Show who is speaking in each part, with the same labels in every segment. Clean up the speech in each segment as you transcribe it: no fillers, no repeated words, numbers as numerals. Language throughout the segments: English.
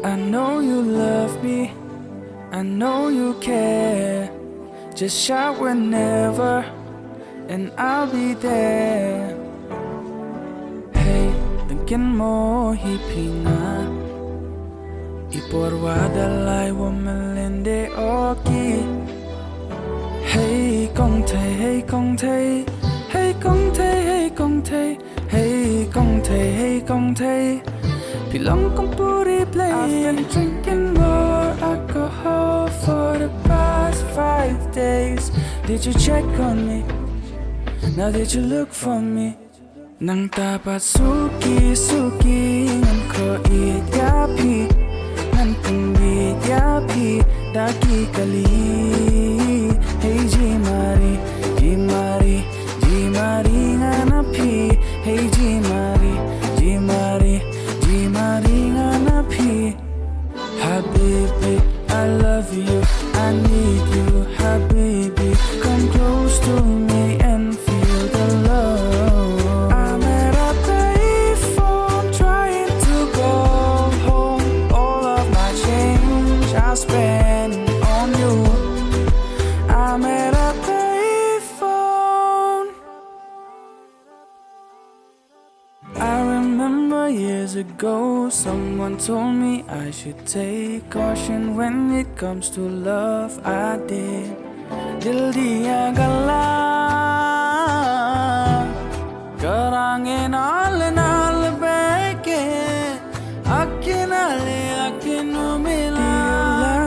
Speaker 1: I know you love me, I know you care. Just shout whenever and I'll be there. Hey, thinking more hipinga Iporwadalai womelende oki. Hey kong tay, hey kong tay, hey kong tay, hey kong tay, hey kong tay, hey kong tay. Pilong kong puri play. I've been drinking more alcohol for the past 5 days. Did you check on me? Now did you look for me? Nang tapat suki suki ngan ko eat yapi ngan pungit yapi daki kali. Hey Jimari, Jimari, Jimari nganapi. Hey Jimari, Jimari, Jimari nganapi. Habibi, I love you, I need you. Habibi, come close to me and feel the love. I'm at a payphone trying to go home. All of my change I spend on you. I'm at a payphone. I remember years ago someone told me I should take caution when it comes to love. I did. Dil diya gala karangin al beke akinale akinumila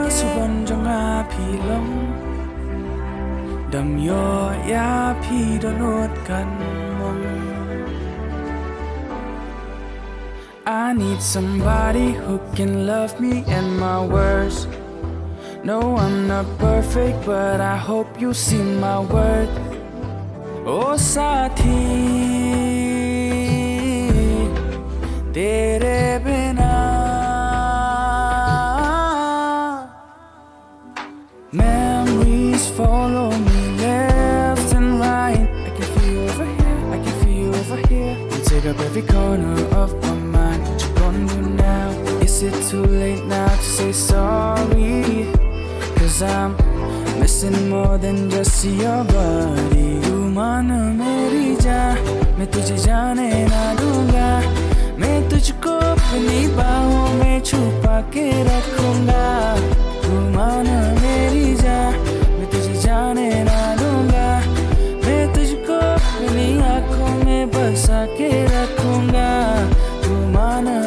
Speaker 1: subanjanga pilom damyo ya pi donot kan mong. I need somebody who can love me and my worst. No, I'm not perfect, but I hope you see my worth. Oh Sathi, tere bina memories follow me left and right. I can feel you over here, I can feel you over here. You take up every corner of my mind. What you gonna do now? Is it too late now to say sorry? Cause I'm missing more than just your body. You mana meri jaan, मैं तुझे जाने ना दूंगा. मैं तुझको अपनी बाहों में छुपा के रखूंगा. तू माना मेरी जान, मैं तुझे जाने ना दूंगा. मैं तुझको अपनी आँखों में बसा के रखूंगा. तू माना